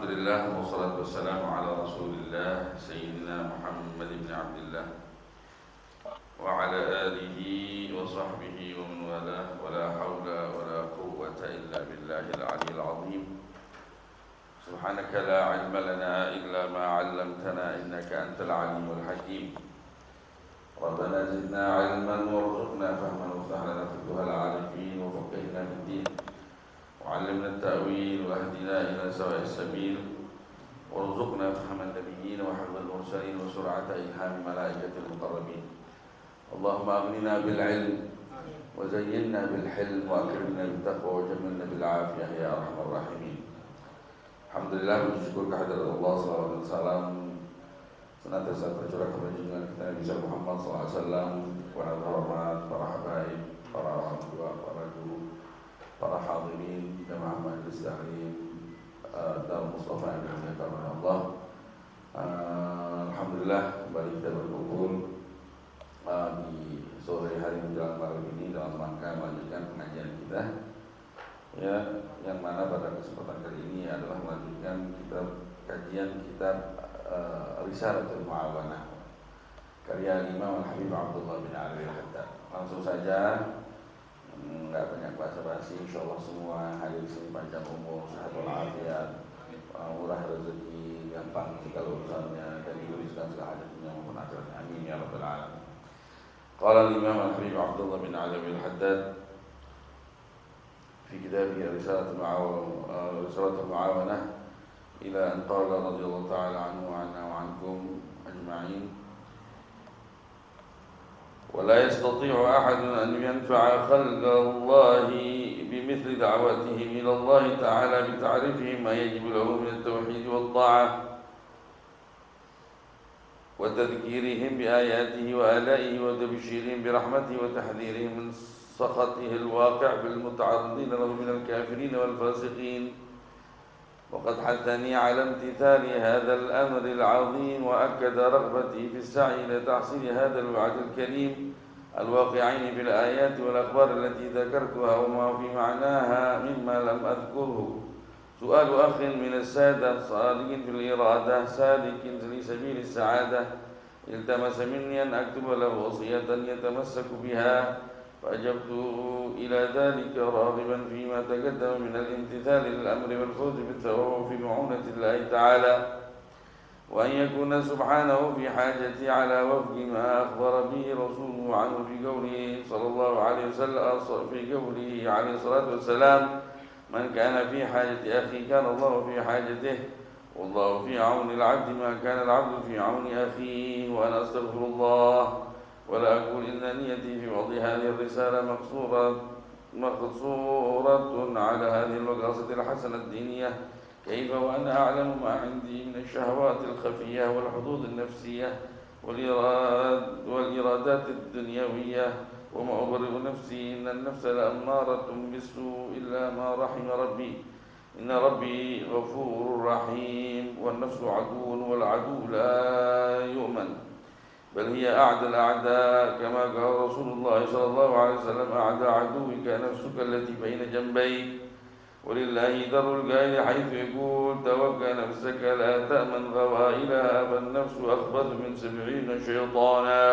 Alhamdulillah wassalatu wassalamu ala Rasulillah Sayyidina Muhammad ibn Abdullah wa ala alihi wa sahbihi wa man wala wa la hawla wa la quwwata illa billahil aliyyil azim. Subhanaka la ilma lana illa ma 'allamtana innaka antal alimul hakim. Rabbana zidna 'ilman warzuqna fahman waftah lana futuhal 'arifin wa faqihna fid-din. وعلمنا التأويل واهدنا إلى سواء السبيل وارزقنا فهم النبيين وحفظ المرسلين وسرعة إلهام الملائكة المقربين. اللهم أغننا بالعلم وزينا بالحلم وأكرمنا بالتقوى وجملنا بالعافية يا أرحم الراحمين. Alhamdulillah, bersyukur kehadirat Allah, salawat dan salam senantiasa tercurah kepada junjungan kita Nabi Muhammad SAW, para hormat, para habaib, para orang tua, para guru, para hadirin jamaah majelis taklim Darul Mustafa yang dimuliakan oleh Allah. Alhamdulillah kembali kita berkumpul di sore hari menjelang malam ini dalam rangka melanjutkan pengajian kita, ya, yang mana pada kesempatan kali ini adalah melanjutkan kajian kitab Risalatul Mu'awanah karya Imam Al-Habib Abdullah bin Ali Al-Haddad. Langsung saja, enggak banyak basa-basi, insyaallah semua hadir di sini panjang umur, sehat walafiat, murah rezeki, gampang segala urusannya, dan diberikan segala hajatnya maupun akhiratnya. Amin ya rabbal alamin. Qala al-Imam Al-Habib Abdullah bin Ali Al-Haddad fi kitabih Risalatul Mu'awanah ila an qala radhiyallahu ta'ala anhu wa anna wa ankum ajma'in. ولا يستطيع أحد أن ينفع خلق الله بمثل دعوتهم إلى الله تعالى بتعريفهم ما يجب له من التوحيد والطاعة وتذكيرهم بآياته وآلائه وتبشيرهم برحمته وتحذيرهم من سخطه الواقع بالمتعرضين له من الكافرين والفاسقين. وقد حثني على امتثال هذا الأمر العظيم وأكد رغبتي في السعي لتحصيل هذا الوعد الكريم الواقعين في الآيات والأخبار التي ذكرتها وما في معناها مما لم أذكره. سؤال أخ من السادة صادق في الإرادة سالك لسبيل السعادة التمس مني أن أكتب له وصية يتمسك بها، فأجبت إلى ذلك راغبا فيما تقدم من الامتثال للأمر والفوز بالثواب في معونة الله تعالى، وأن يكون سبحانه في حاجتي على وفق ما أخبر به رسوله عنه في قوله صلى الله عليه وسلم، في قوله عليه الصلاة والسلام: من كان في حاجة أخي كان الله في حاجته، والله في عون العبد ما كان العبد في عون أخيه. وأنا أستغفر الله ولا أقول إن نيتي في وضع هذه الرسالة مقصورة على هذه المقاصد الحسنة الدينية، كيف وأنا أعلم ما عندي من الشهوات الخفية والحظوظ النفسية والإرادات الدنيوية، وما أبرئ نفسي إن النفس لأمارة بالسوء إلا ما رحم ربي، إن ربي غفور رحيم. والنفس عدو والعدو لا يؤمن، بل هي أعدى الأعداء، كما قال رسول الله صلى الله عليه وسلم: أعدى عدوك نفسك التي بين جنبيك. ولله در القائل حيث يقول: توكى نفسك لا تأمن غوائلها، فالنفس أخبث من 70 شيطانا.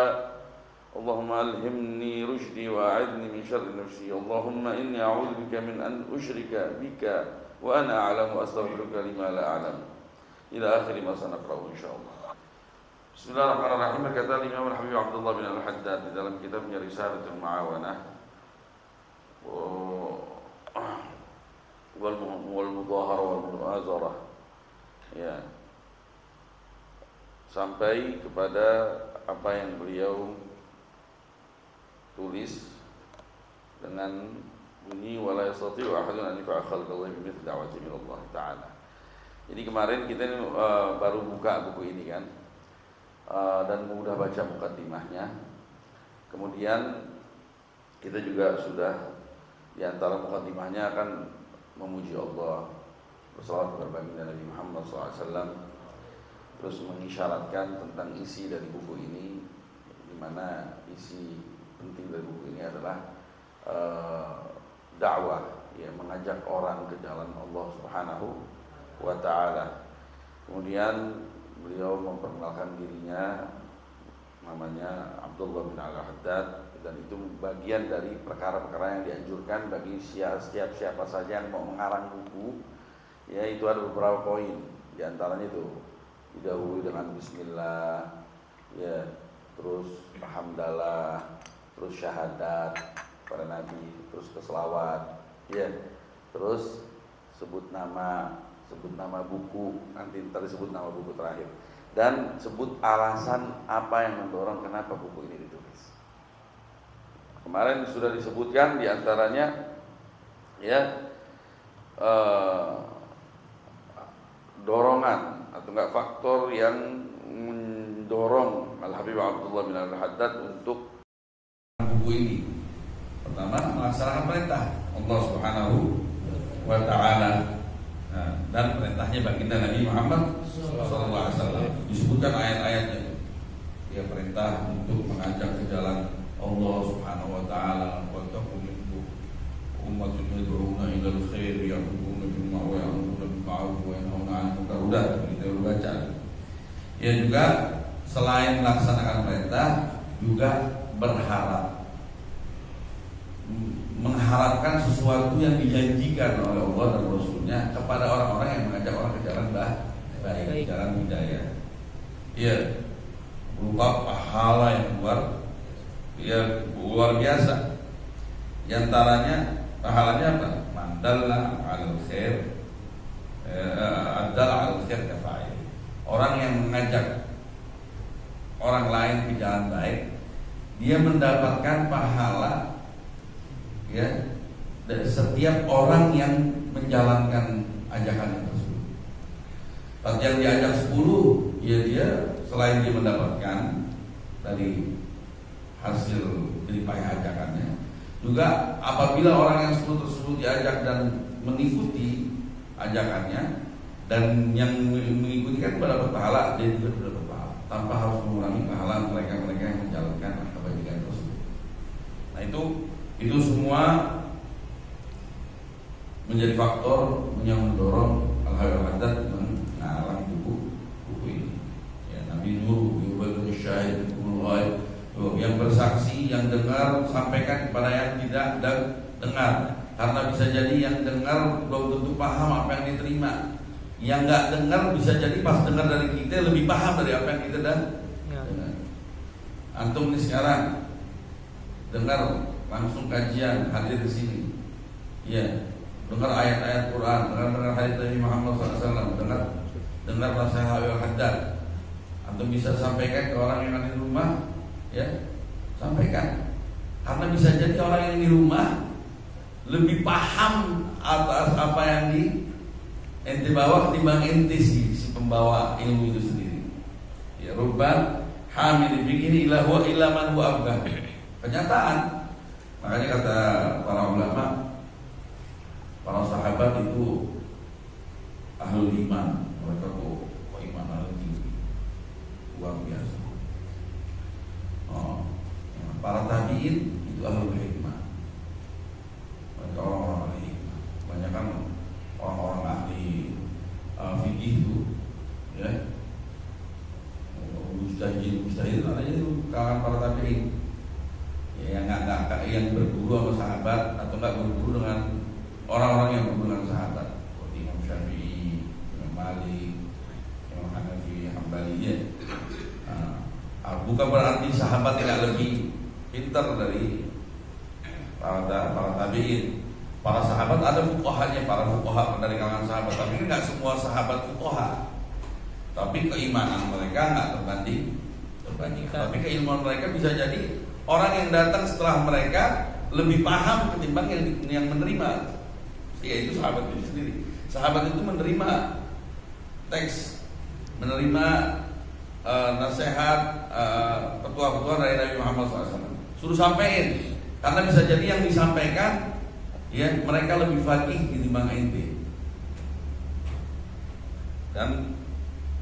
اللهم ألهمني رشدي وأعذني من شر نفسي. اللهم إني أعوذ بك من أن أشرك بك وأنا أعلم، وأستغفرك لما لا أعلم. إلى آخر ما سنقرأه إن شاء الله. Bismillahirrahmanirrahim. Berkata Imam Al-Habib Abdullah bin Al-Haddad di dalam kitabnya Risalatul Mu'awanah wal Mudhahara wal Mu'azarah, ya, sampai kepada apa yang beliau tulis dengan bunyi wala yastati'u ahadun an yafa'a khalqallahi bimithli da'wati min Allah Ta'ala. Jadi kemarin kita ini baru buka buku ini kan, dan mudah baca mukadimahnya. Kemudian kita juga sudah di antara mukadimahnya akan memuji Allah, bersalawat kepada baginda Nabi Muhammad SAW, terus mengisyaratkan tentang isi dari buku ini, di mana isi penting dari buku ini adalah dakwah, ya, mengajak orang ke jalan Allah Subhanahu wa ta'ala. Kemudian beliau memperkenalkan dirinya, namanya Abdullah bin Al-Haddad, dan itu bagian dari perkara-perkara yang dianjurkan bagi setiap siapa saja yang mau mengarang buku. Ya, itu ada beberapa poin. Di antaranya itu didahului dengan bismillah, ya, terus alhamdulillah, terus syahadat pada Nabi, terus keselawat, ya, terus sebut nama buku, nanti sebut nama buku terakhir, dan sebut alasan apa yang mendorong kenapa buku ini ditulis. Kemarin sudah disebutkan diantaranya, ya, dorongan atau enggak faktor yang mendorong Al-Habib Abdullah bin Al-Haddad untuk buku ini. Pertama, melaksanakan perintah Allah Subhanahu wa ta'ala, dan perintahnya baginda Nabi Muhammad SAW. Disebutkan ayat-ayatnya. Dia perintah untuk mengajak ke jalan Allah Subhanahu wa ta'ala, wa taqum ummatun yad'una ila al-khair ya'muruna bil ma'ruf wa ya'muruna bil ma'ruf wa yanhauna 'anil munkar. Udah kita baca. Ya, juga selain melaksanakan perintah juga berharap, mengharapkan sesuatu yang dijanjikan oleh Allah dan Rasulnya kepada orang-orang yang mengajak orang ke jalan baik, jalan hidayah. Ya, berupa pahala yang luar biasa. Di antaranya pahalanya apa? Mandalla 'alal khair, adalla 'alal khair kafa'il. Orang yang mengajak orang lain ke jalan baik, dia mendapatkan pahala, ya, dari setiap orang yang menjalankan ajakan tersebut. Kalau yang diajak 10, ya dia selain dia mendapatkan dari hasil jeripaya ajakannya, juga apabila orang yang 10 tersebut diajak dan mengikuti ajakannya, dan yang mengikuti kan mendapat pahala, dia juga mendapat pahala tanpa harus mengurangi pahala mereka yang menjalankan kebajikan tersebut. Nah, itu semua menjadi faktor yang mendorong Al-Habib Al-Haddad mengarang buku ini. Ya, Nabi Nur yubal syahid ghaib, yang bersaksi, yang dengar sampaikan kepada yang tidak dengar, karena bisa jadi yang dengar belum tentu paham apa yang diterima. Yang nggak dengar bisa jadi pas dengar dari kita lebih paham dari apa yang kita dengar. Antum nih sekarang dengar langsung kajian, hadir di sini, ya, dengar ayat-ayat Quran, dengar hadis Nabi Muhammad SAW, dengar nasihat Al-Haddad, antum bisa sampaikan ke orang yang ada di rumah, ya, sampaikan, karena bisa jadi orang yang di rumah lebih paham atas apa yang ente bawa ketimbang ente si pembawa ilmu itu sendiri. Ya, rubban hamil fikih ila huwa illa man huwa abgah. Kenyataan. Makanya kata para ulama, para sahabat itu ahlul iman, mereka kok iman tinggi, luar biasa. Para tabiin itu ahlul hikmah, mereka orang-orang ahli hikmah. Banyak kan orang-orang ahli fikih itu, ya, mujtahid namanya itu kalangan para tabiin. Ya, yang berguru sama sahabat atau enggak berguru dengan orang-orang yang berguru dengan sahabat, seperti Imam Syafi'i, Imam Malik, Imam Hanafi, Hambali, ya. Bukan berarti sahabat tidak lebih pintar dari para tabiin. Para sahabat ada fuqahanya, para fuqaha dari kalangan sahabat, tapi enggak semua sahabat fuqaha. Tapi keimanan mereka enggak terbanding. Tapi keilmuan mereka bisa jadi orang yang datang setelah mereka lebih paham ketimbang yang menerima. Yaitu sahabat itu sendiri. Sahabat itu menerima teks, menerima nasihat petua-petua dari Nabi Muhammad SAW. Suruh sampaikan, karena bisa jadi yang disampaikan, ya, mereka lebih faqih ketimbang ente. Dan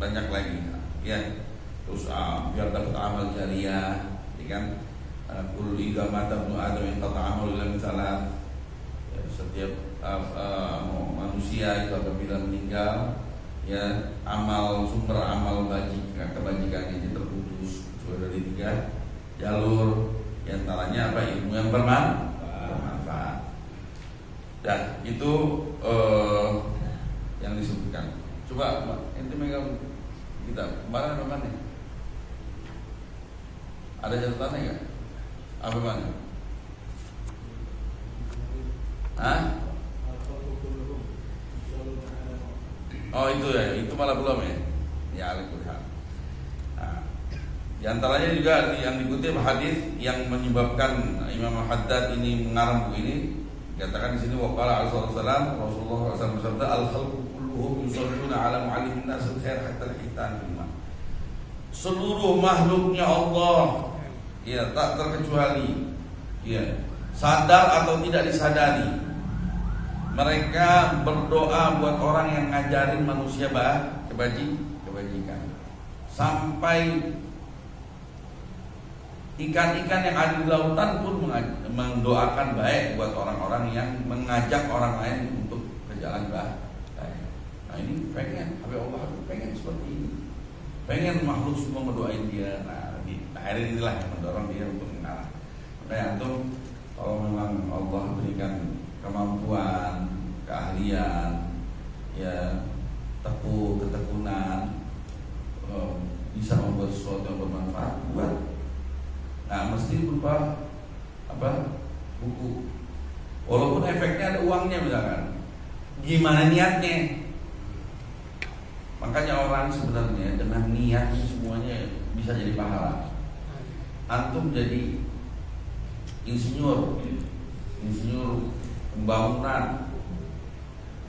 banyak lagi, ya. Terus biar dapat amal jariah, ya kan? Kullu idza mata ibnu adam in qata'a amalu illa min salat. Setiap manusia itu apabila meninggal, ya sumber amal kebajikan ini terputus dari 3 jalur, diantaranya ilmu yang bermanfaat. Dan itu yang disebutkan. Coba ente megang kita kemarin apa nih? Ada catatannya nggak? Apa mana? Oh itu ya, itu malah belum ya. Ya alhamdulillah. Di antaranya juga yang dikutip hadis yang menyebabkan Imam Haddad ini mengarang buku ini, dikatakan di sini waqala Rasulullah SAW bersabda al-khalqu kulluhum yusalluna ala muallimin nas al-khair hatta al-hitan bima. Seluruh makhluknya Allah, ya tak terkecuali, ya sadar atau tidak disadari, mereka berdoa buat orang yang ngajarin manusia kebajikan. Sampai ikan-ikan yang ada di lautan pun mendoakan baik buat orang-orang yang mengajak orang lain untuk ke jalan baik. Nah ini pengen, Allah pengen seperti ini. Pengen makhluk semua mendoain dia. Nah akhirnya inilah yang mendorong dia untuk mengalah. Makanya antum kalau memang Allah berikan kemampuan, keahlian, ya ketekunan, bisa membuat sesuatu yang bermanfaat, buat. Nah mesti berupa buku. Walaupun efeknya ada uangnya misalkan, gimana niatnya? Makanya orang sebenarnya dengan niatnya semuanya bisa jadi pahala. Antum jadi insinyur pembangunan,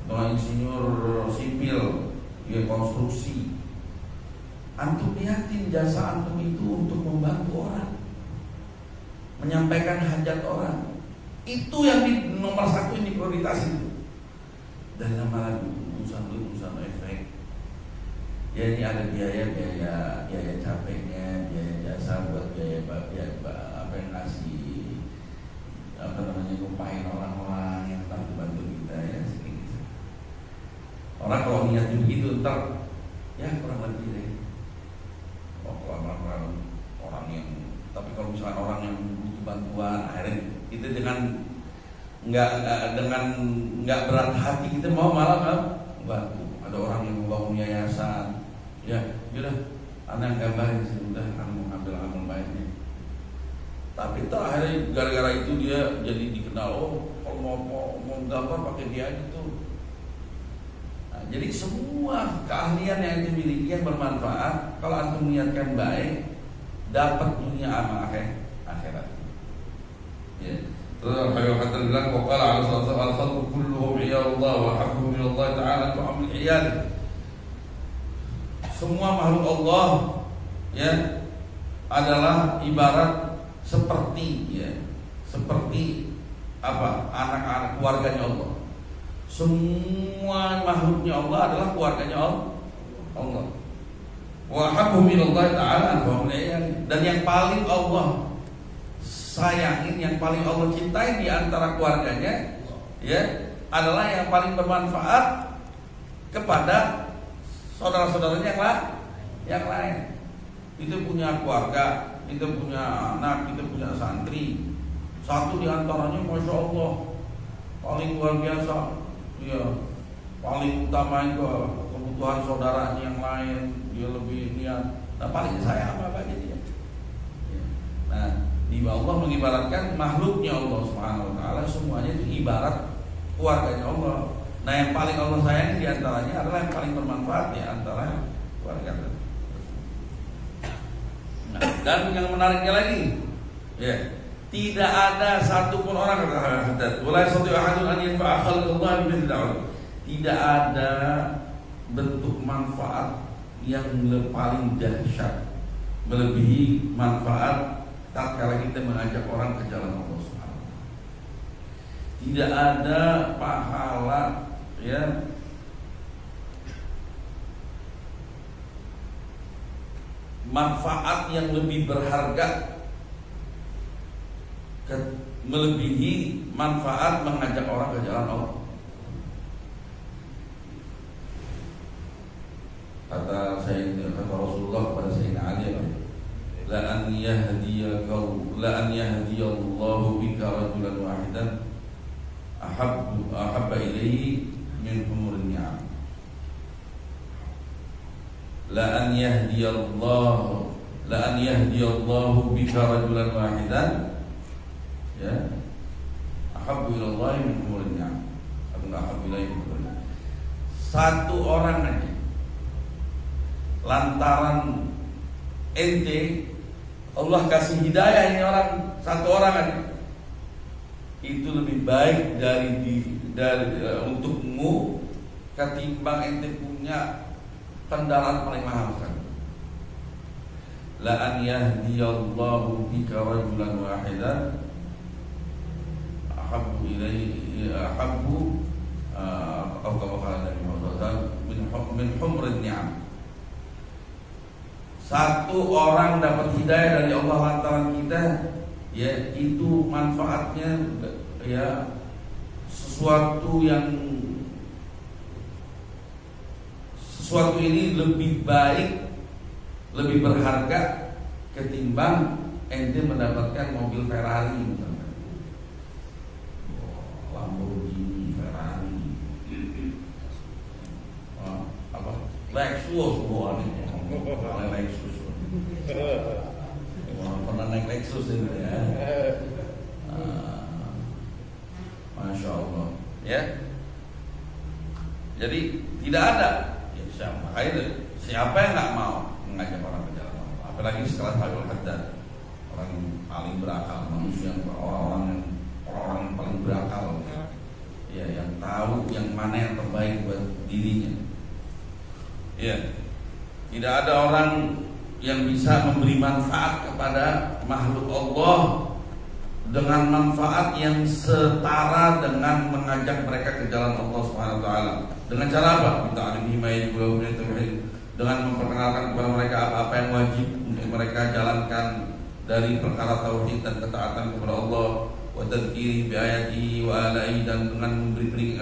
atau insinyur sipil, ya konstruksi. Antum niatin jasa antum itu untuk membantu orang, menyampaikan hajat orang. Itu yang nomor 1 ini prioritas itu. Dan lama lagi urusan efek. Ya ini ada biaya capeknya, biaya jasa buat biaya apa yang ngasih ngupain orang-orang yang tak bantu kita ya sedikit. Orang kalau niat begitu ntar ya kurang lebih deh. Orang yang, tapi kalau misalnya orang yang butuh bantuan, akhirnya kita dengan nggak berat hati kita malah bantu. Ada orang yang membangun yayasan, ya udah, anak gambarin sih, udah anak mau ambil amal baiknya. Tapi akhirnya gara-gara itu dia jadi dikenal. Kalau mau gambar pakai dia gitu. Nah, jadi semua keahlian yang dimiliki yang bermanfaat, kalau antum niatkan baik, dapat dunia sama akhirat. Ya. Terus al-Hayyuhatta bilang waqala al-khalqu kulluhum iyallah wa habbu min Allah ta'ala tu'amil iyal. Semua makhluk Allah ya adalah ibarat seperti anak-anak keluarganya Allah. Semua makhluknya Allah adalah keluarganya Allah. Wa habbu min Allah ta'ala tu'amil iyal. Dan yang paling Allah sayangin, yang paling Allah cintai di antara keluarganya, ya, adalah yang paling bermanfaat kepada saudara-saudaranya yang lain. Kita punya keluarga, kita punya anak, kita punya santri. Satu di antaranya, masya Allah, paling luar biasa, ya, paling utama itu kebutuhan saudaranya yang lain, dia lebih niat. Nah, paling sayang apa aja dia. Nah, Allah mengibaratkan makhluknya Allah Subhanahu wa taala semuanya itu ibarat keluarganya Allah. Nah, yang paling Allah sayangi di antaranya adalah yang paling bermanfaat di antara keluarga. Nah, dan yang menariknya lagi, ya, tidak ada satupun orang kata Haddad, wala yastati ahadun an yanfa'a khalqallah bi da'wah. Tidak ada bentuk manfaat yang paling dahsyat melebihi manfaat tatkala kita mengajak orang ke jalan Allah Subhanahu wa taala. Tidak ada pahala, ya, manfaat yang lebih berharga melebihi manfaat mengajak orang ke jalan Allah. kata Rasulullah kepada Sayyidina Ali, la an yahdiyallahu bika rajulan wahidan ahabba ilaihi min humurin ni'am. La an yahdiyallahu bika rajulan wahidan, ya, ahabbu ilallahi min humurin ni'am. Atau ahabbu ilaihi min humurin ni'am. Satu orang aja, lantaran ente Allah kasih hidayah ini orang, satu orang aja, itu lebih baik dari untukmu ketimbang ente punya kendaraan paling mahal kan. La an yahdiyallahu bika rajulan wahidan ahabbu ilaihi atau kata Nabi Muhammad min humrin ni'am. Satu orang dapat hidayah dari Allah lantaran kita, ya, itu manfaatnya, ya, sesuatu ini lebih baik, lebih berharga ketimbang ente mendapatkan mobil Ferrari misalnya, Lamborghini, Ferrari, Lexus, Lexus. Pernah naik Lexus itu ya. Masya Allah, ya. Jadi tidak ada, ya, siapa yang nggak mau mengajak orang ke jalan Allah, apalagi sekelas Habib Haddad, orang yang paling berakal, manusia, orang yang paling berakal, ya, yang tahu yang mana yang terbaik buat dirinya. Ya, tidak ada orang yang bisa memberi manfaat kepada makhluk Allah dengan manfaat yang setara dengan mengajak mereka ke jalan Allah Subhanahu wa taala. Dengan cara apa? Dengan memperkenalkan kepada mereka apa yang wajib untuk mereka jalankan dari perkara tauhid dan ketaatan kepada Allah, wa tadzkiri bi ayatihi wa alaihi, dan dengan memberi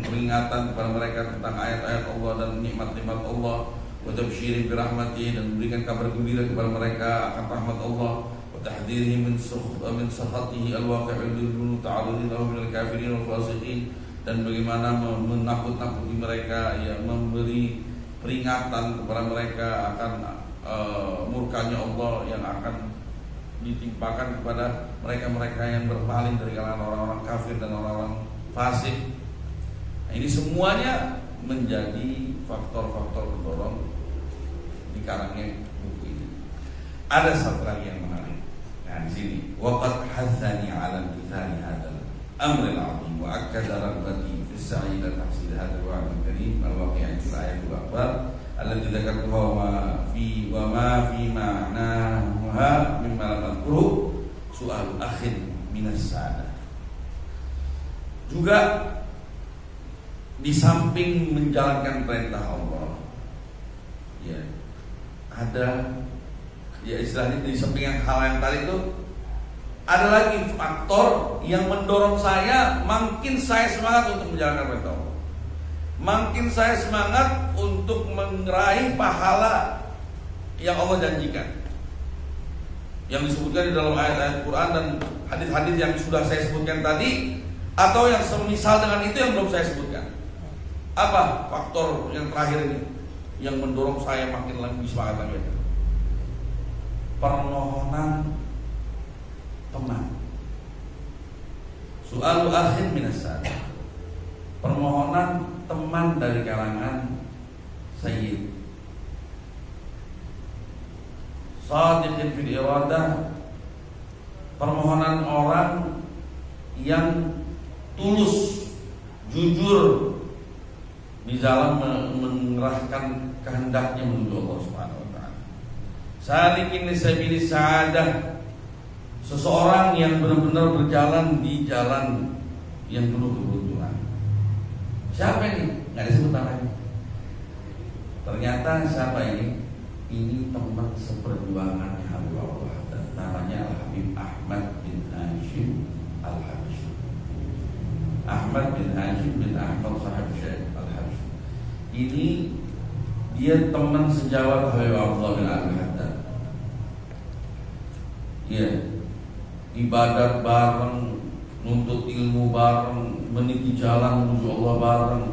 peringatan kepada mereka tentang ayat-ayat Allah dan nikmat-nikmat Allah, wa tabsyiri bi rahmatihi, dan memberikan kabar gembira kepada mereka akan rahmat Allah, wa tahdhirihi min sakhatihi al-waqi'i bil ta'arudin lahu minal kafirin wal fasiqin, dan bagaimana menakut-nakuti mereka, ya, memberi peringatan kepada mereka akan murkanya Allah yang akan ditimpakan kepada mereka-mereka yang berpaling dari kalangan orang-orang kafir dan orang-orang fasik. Nah, ini semuanya menjadi faktor-faktor pendorong dikarangnya buku ini. Ada satu lagi yang menarik. Nah, di sini waqad hazzani 'ala imtithali hadzal amr al-'azim wa akkada raghbati fi as-sa'i ila tahsil hadzal wa'd al-karim al-waqi'i fil ayatil akbar allati dzakartuha wa ma fi ma'naha mimma lam nadhkuru su'al akhin minas sadah. Juga di samping menjalankan perintah Allah, ya, ada, ya, istilahnya di samping hal yang tadi itu ada lagi faktor yang mendorong saya, makin saya semangat untuk menjalankan perintah Allah, makin saya semangat untuk meraih pahala yang Allah janjikan, yang disebutkan di dalam ayat-ayat Quran dan hadis-hadis yang sudah saya sebutkan tadi, atau yang semisal dengan itu yang belum saya sebutkan. Apa faktor yang terakhir ini yang mendorong saya makin lebih semangat lagi? Permohonan teman. Su'alu akhin minas sadah. Permohonan teman dari kalangan sayyid. Shadiqin fil iradah. Permohonan orang yang tulus, jujur di dalam mengerahkan kehendaknya menuju Allah Subhanahu wa taala. Salikin lisabilis sa'adah, seseorang yang benar-benar berjalan di jalan yang penuh keberuntungan. Siapa ini? Enggak disebut namanya. Ternyata siapa ini? Ini teman seperjuangan Habib Allah, dan namanya Al-Habib Ahmad bin Hashim Al-Habsyi. Ahmad bin Hashim bin Ahmad Sahib Syekh Al-Habsyi. Ini dia teman sejawat Habib Abdullah bin Al-Haddad. Ya, ibadat bareng, nuntut ilmu bareng, meniti jalan menuju Allah bareng.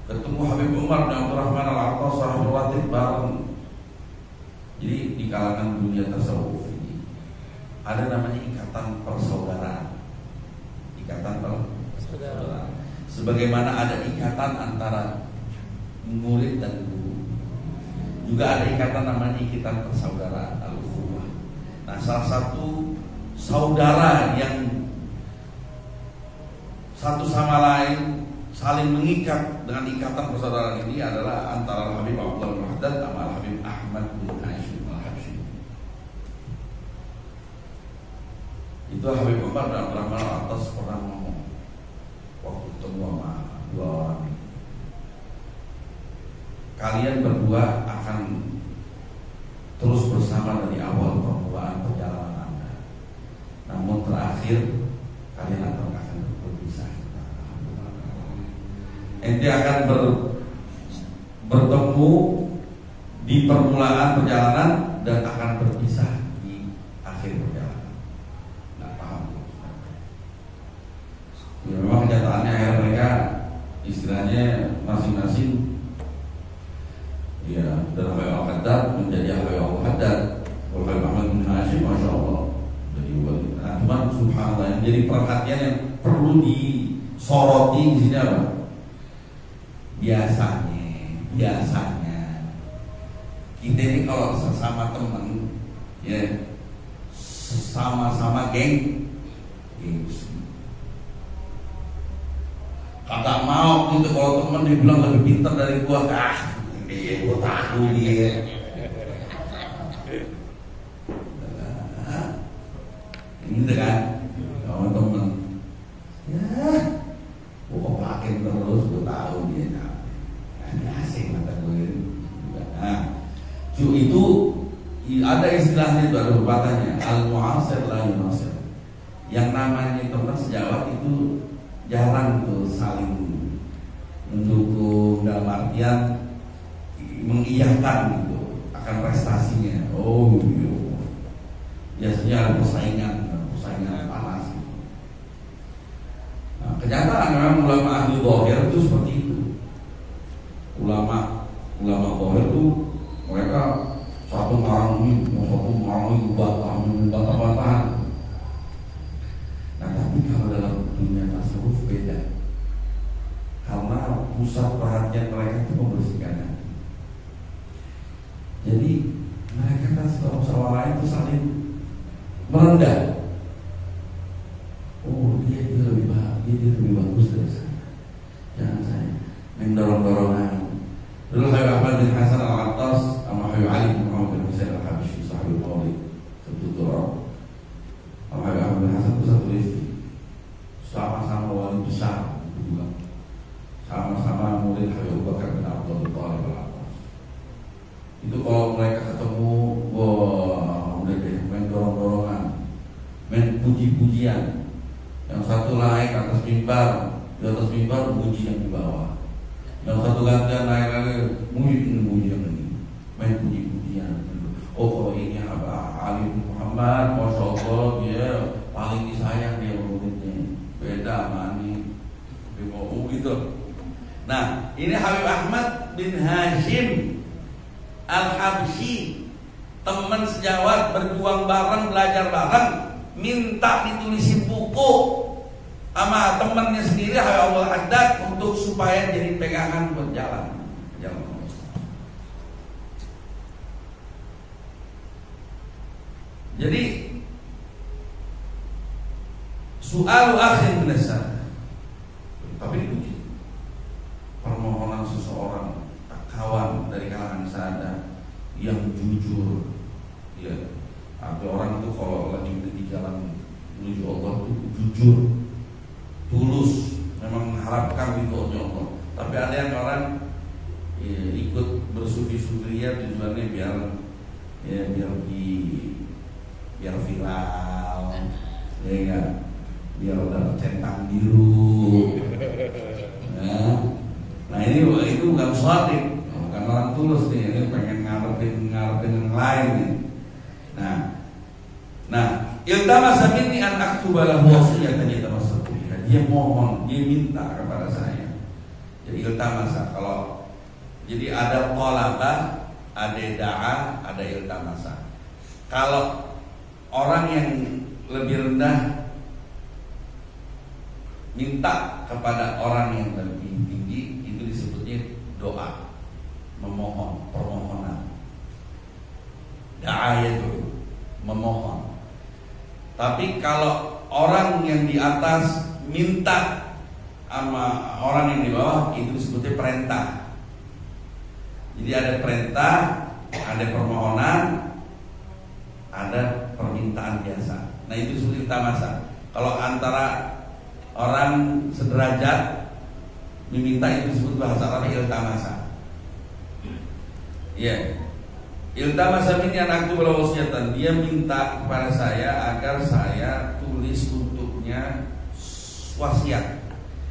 Ketemu Habib Umar bin Abdurrahman Al-Attas Sahibul Latif bareng. Jadi di kalangan dunia tasawuf ini ada namanya ikatan persaudaraan. Ikatan persaudaraan. Sebagaimana ada ikatan antara murid dan guru, juga ada ikatan namanya ikatan persaudaraan al-ukhuwah. Nah, salah satu saudara yang satu sama lain saling mengikat dengan ikatan persaudaraan ini adalah antara Habib Abdullah bin Haddad sama Habib Ahmad bin Hashim al-Habsyi. Itu Habib Umar dan Abdurrahman Al-Attas pernah ngomong waktu ketemu sama dua orang, kalian berdua akan terus bersama dari awal permulaan perjalanan Anda, namun terakhir kalian akan berpisah. Ente akan bertemu di permulaan perjalanan dan akan berpisah di akhir perjalanan. Nggak paham? Ya, memang kenyataannya akhir mereka istilahnya masing-masing. Ya, dari Habib Al-Haddad menjadi Habib Al-Haddad, Habib Ahmad bin Hashim, masya Allah. Jadi, nah, cuman subhanallah yang jadi perhatian yang perlu disoroti di sini apa? Biasanya kita ini kalau sesama teman, ya, sama-sama geng, kagak mau gitu kalau teman dibilang lebih pintar dari gua, dia gua tahu dia. Ini kan, kawan teman, ya, gua pakai terus, gua tahu dia. Ini asing mata gue ini. Nah, itu ada istilahnya, itu ada pepatahnya, al-mu'asir la yunasir. Yang namanya teman sejawat itu jarang tuh saling mendukung, dalam artian mengiyakan gitu akan prestasinya. Oh iya, biasanya ada persaingan panas gitu. Nah, kenyataan memang ulama ahli zahir itu seperti itu. Ulama zahir itu mereka satu marang ini bantah-bantahan. Nah, tapi kalau dalam dunia tasawuf beda, karena pusat perhatian mereka itu membersihkan hati. Jadi mereka satu sama lain itu saling merendah. Oh, dia lebih bagus dari saya. Jangan saya mendorong-dorongan. Dulu Habib Ahmad bin Hasan Al-Attas sama Habib Ali bin Muhammad bin Husain Al-Habsyi Sahibul Maulid Sebetulnya sama Habib Ahmad bin Hasan itu satu istri, sama-sama wali besar juga, sama-sama murid Habib Abu Bakar bin Abdul Thalib Al-Attas. Itu kalau mereka ketemu, wah udah deh, main dorong-dorongan, main puji-pujian. Yang satu naik ke atas mimbar, di atas mimbar puji yang di bawah. Yang satu gantian naik lagi muji yang ini, main puji-pujian. Oh, kalau ini Ali bin Muhammad, masya Allah dia paling disayang dia muridnya, beda sama ini, gitu. Nah, ini Habib Ahmad bin Hashim Al-Habsyi, teman sejawat, berjuang bareng, belajar bareng, minta ditulisin buku sama temannya sendiri Habib Al-Haddad untuk supaya jadi pegangan buat jalan. Jadi soal akhir menesar, tapi dipuji permohonan seseorang kawan dari kalangan sadar yang jujur, ya. Ada orang itu kalau lagi di jalan menuju Allah itu jujur, tulus, memang mengharapkan ridhonya Allah. Tapi ada yang orang ya, ikut bersufi-sufiyah tujuannya biar viral, ya enggak, biar dapat centang biru. Nah ini itu bukan swadib, karena orang tulus nih, ini pengen ngarepin yang lain nih. Nah, iltamasa minni an aktuba lahu wasiyatan yatamassaku biha. Dia mohon, dia minta kepada saya. Jadi iltamasa, kalau jadi ada talabah, ada da'a, ada iltamasa. Kalau orang yang lebih rendah minta kepada orang yang lebih tinggi, itu disebutnya doa, memohon, permohonan. Da'a itu memohon. Tapi kalau orang yang di atas minta sama orang yang di bawah, itu disebutnya perintah. Jadi ada perintah, ada permohonan, ada permintaan biasa. Nah itu disebut iltamasa. Kalau antara orang sederajat meminta, itu disebut bahasa Arabnya iltamasa. Iya. Iltamasa minni an aktuba lahu wasiyatan. Dia minta kepada saya agar saya tulis untuknya wasiat.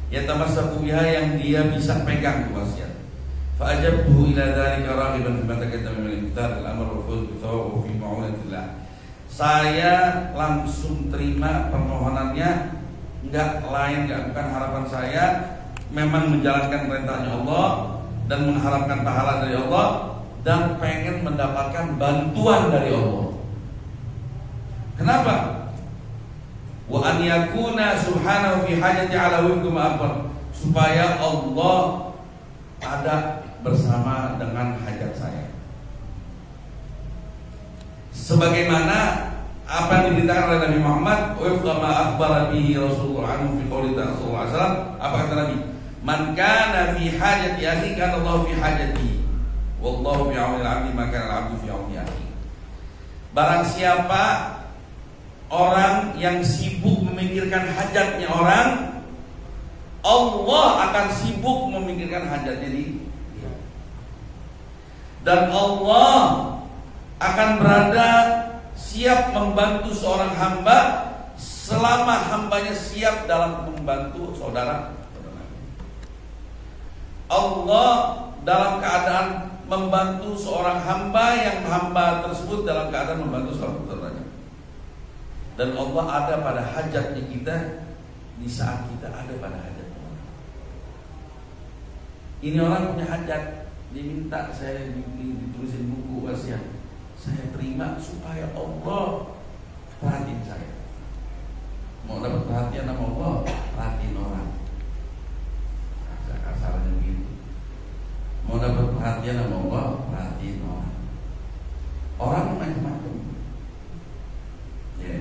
Yatamassaku biha, yang dia bisa pegang wasiat. Fa ajabtuhu ila dzalika raghiban fi ma taqaddama min al-imtithal al-amr wa fawz bi thawab fi ma'unatillah. Saya langsung terima permohonannya, enggak lain, enggak bukan harapan saya, memang menjalankan perintahnya Allah dan mengharapkan pahala dari Allah dan pengen mendapatkan bantuan dari Allah. Kenapa? Wa an yakuna subhanahu fi hajati ala wifqi ma akbar, supaya Allah ada bersama dengan hajat saya. Sebagaimana apa yang diberitakan oleh Nabi Muhammad, wifqa ma akhbara bihi Rasulullah anhu fi qouli sallallahu alaihi wasallam. Apa kata Nabi? Man kana fi hajati akhi kana Allah fi hajati. Wallahu fi auni al-'abdi ma kana al-'abdu fi auni akhi. Barang siapa orang yang sibuk memikirkan hajatnya orang, Allah akan sibuk memikirkan hajatnya dia. Dan Allah akan berada siap membantu seorang hamba selama hambanya siap dalam membantu saudara. Allah dalam keadaan membantu seorang hamba yang hamba tersebut dalam keadaan membantu seorang saudaranya. Dan Allah ada pada hajatnya kita di saat kita ada pada hajat orang. Ini orang punya hajat, diminta saya ditulisin buku wasiat. Saya terima supaya Allah perhatiin saya. Mau dapat perhatian sama Allah, perhatiin orang. Kasarnya begitu. Mau dapat perhatian sama Allah, perhatiin orang. Orang macam-macam. Ya.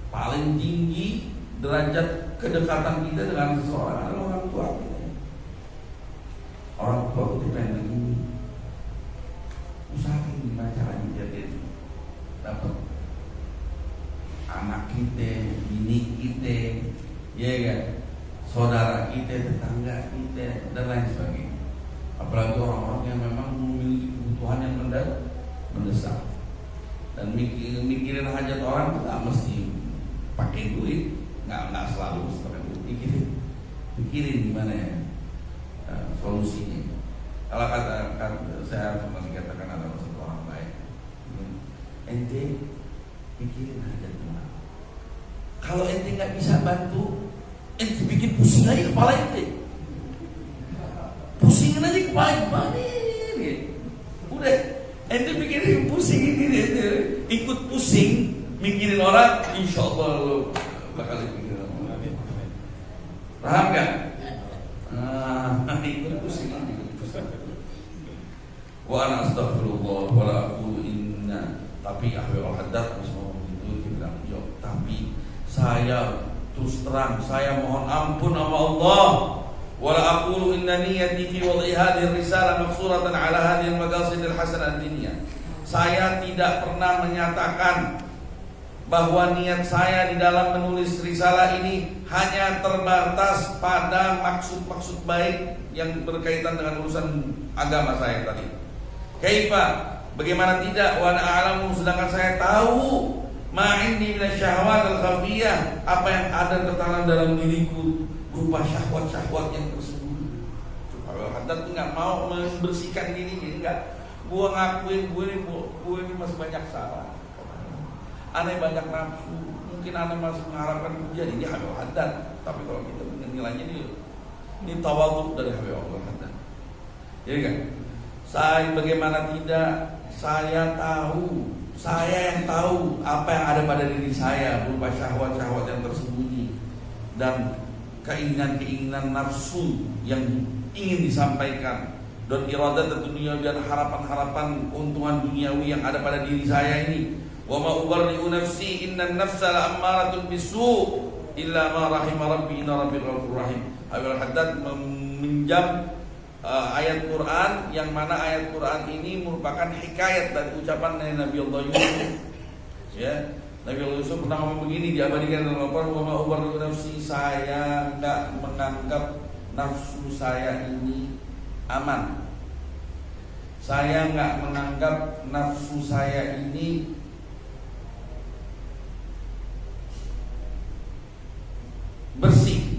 Paling tinggi derajat kedekatan kita dengan seseorang adalah orang tua kita. Orang tua kita pengen begini. Usahakan gimana caranya jadi dapat anak kita, bini kita, ya kan, saudara kita, tetangga kita, dan lain sebagainya. Apalagi orang-orang yang memang memiliki kebutuhan yang mendesak. Dan mikirin hajat orang tidak mesti pakai duit, nggak selalu mesti pakai duit. Pikirin gimana ya solusinya. Kalau kata saya pernah dikatakan ada satu orang baik, ente pikirin hajat orang. Kalau ente nggak bisa bantu, ente bikin pusing aja kepala ente. Pusingin aja kepala ini. Udah, ente pikirin pusing ini, ikut pusing mikirin orang, insya Allah lo bakal dipikirin orang. Paham gak? Ikut pusing aja. Wa ana astaghfirullah wa la aqulu inna, tapi ahwal hadat semua itu tidak jawab. Tapi saya terus terang, saya mohon ampun sama Allah. Wa la aqulu inna niyyati fi wad'i hadhihi risalah maqsuratan ala hadhihi al-maqasid al-hasanah ad-diniyah. Saya tidak pernah menyatakan bahwa niat saya di dalam menulis risalah ini hanya terbatas pada maksud-maksud baik yang berkaitan dengan urusan agama saya tadi. Kaifa, bagaimana tidak, wa ana a'lamu, sedangkan saya tahu ma indi minasyahawat al-khafiyah, apa yang ada tertanam dalam diriku berupa syahwat-syahwat yang tersembunyi. Haddad tuh nggak mau membersihkan dirinya, enggak. Gua ngakuin gue ini masih banyak salah. Aneh banyak nafsu. Mungkin aneh masih mengharapkan pujian ini Habib Haddad. Tapi kalau kita menilainya ini tawadhu dari Habib Haddad. Ya kan? Saya bagaimana tidak, saya yang tahu apa yang ada pada diri saya berupa syahwat-syahwat yang tersembunyi dan keinginan-keinginan nafsu yang ingin disampaikan, dan iradat dunia dan harapan-harapan keuntungan duniawi yang ada pada diri saya ini. Wa ma ubarri'u nafsi innan nafsa la'ammaratun bisu' illa ma rahima rabbi inna rabbi ghafurur rahim. Habib Haddad meminjam ayat Quran, yang mana ayat Quran ini merupakan hikayat dari ucapan Nabi Allah Yusuf. Ya, Nabi Allah Yusuf pernah ngomong begini, diabadikan dalam Al-Quran, wa ma ubarri'u nafsi, saya enggak menganggap nafsu saya ini aman. Saya enggak menganggap nafsu saya ini bersih.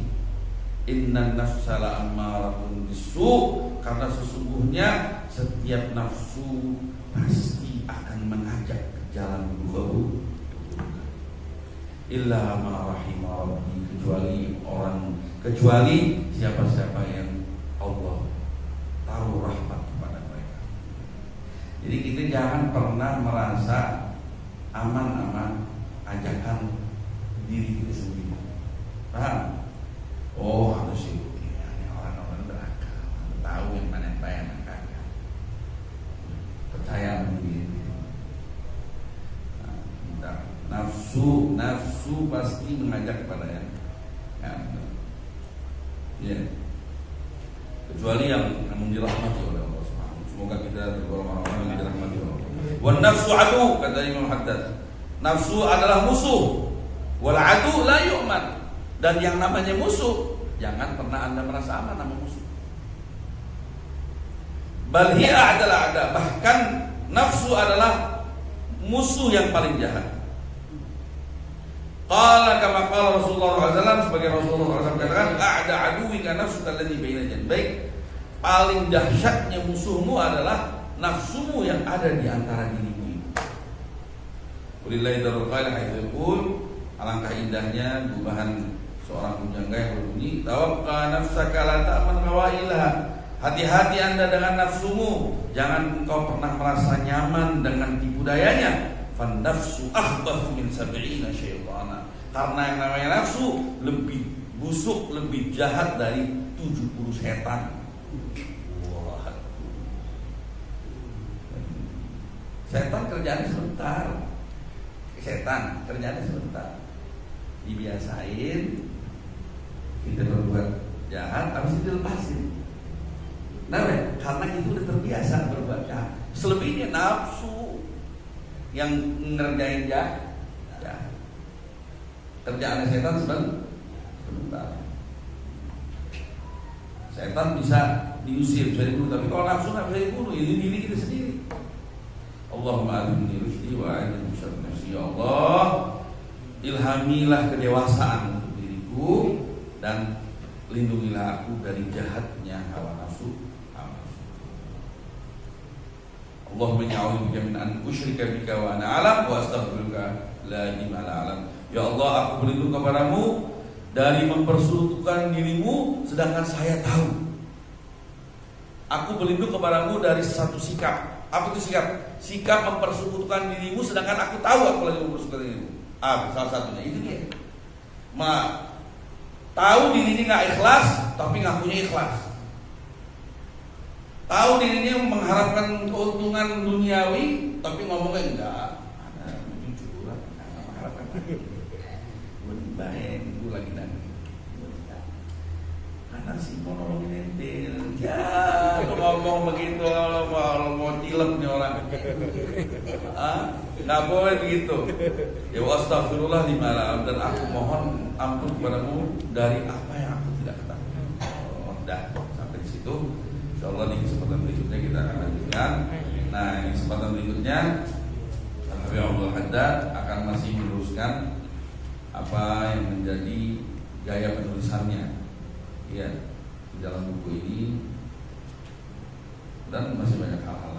Inna nafsa la'ammaratun bisu', karena sesungguhnya setiap nafsu pasti akan mengajak ke jalan buruk. Illa ma rahima rabbi, kecuali siapa-siapa yang Allah taruh rahmat kepada mereka. Jadi kita jangan pernah merasa aman ajakan diri kita sendiri. Paham? Oh, harus itu ya, orang-orang berakal, tahu yang mana yang baik yang kagak. Percaya sama diri. Nafsu pasti mengajak kepada yang ya. Kecuali yang dirahmati oleh Allah Subhanahu. Semoga kita tergolong orang-orang yang dirahmati oleh Allah. Wan nafsu adu, kata Imam Haddad. Nafsu adalah musuh. Wal adu la yu'man. Dan yang namanya musuh, jangan pernah Anda merasa aman sama musuh. Bal hiya adalah ada, bahkan nafsu adalah musuh yang paling jahat. Qala kama qala Rasulullah SAW, sebagai Rasulullah SAW katakan, a'da aduwika nafsuka allati baina janbayk, paling dahsyatnya musuhmu adalah nafsumu yang ada di antara dirimu. Wallahi darul qail haitsu yaqul, alangkah indahnya gubahan seorang pujangga yang berbunyi, tawakka nafsaka la ta'man qawailaha, hati-hati Anda dengan nafsumu, jangan engkau pernah merasa nyaman dengan tipu dayanya. Fan nafsu akhbathu min 70 syaitana, karena yang namanya nafsu lebih busuk, lebih jahat dari 70 setan. Wah. Setan kerjanya sebentar. Dibiasain kita berbuat jahat, habis itu dilepasin. Nah, karena itu udah terbiasa berbuat jahat. Selebihnya nafsu yang ngerjain jahat. Kerjaan setan sebentar. Setan bisa diusir, bisa dibunuh, tapi kalau nafsu nggak bisa dibunuh, ini diri kita sendiri. Allahumma alhamni rusdi wa a'idni syarri nafsi. Ya Allah, ilhamilah kedewasaan untuk diriku dan lindungilah aku dari jahatnya hawa nafsu. Allahumma a'udzubika min an usyrika bika wa ana a'lam wa astaghfiruka la ilaha illa anta. Ya Allah, aku berlindung kepadamu dari mempersekutukan dirimu sedangkan saya tahu. Aku berlindung kepadamu dari satu sikap. Apa itu sikap? Sikap mempersekutukan dirimu sedangkan aku tahu aku lagi mempersekutukan dirimu. Salah satunya itu dia. Tahu dirinya nggak ikhlas, tapi ngakunya ikhlas. Tahu dirinya mengharapkan keuntungan duniawi, tapi ngomongnya enggak. Ada jujur, nggak mengharapkan lagi. Baik, itu lagi nanti. Karena si monologin ente, ya ngomong begitu kalau mau tilep nih orang. Nggak boleh begitu. Ya astagfirullah limalam, dan aku mohon ampun kepadamu dari apa yang aku tidak ketahui. Dah sampai di situ. Insyaallah di kesempatan berikutnya kita akan lanjutkan. Nah, di kesempatan berikutnya Habib Abdul Haddad akan masih meneruskan apa yang menjadi gaya penulisannya. Ya, di dalam buku ini dan masih banyak hal-hal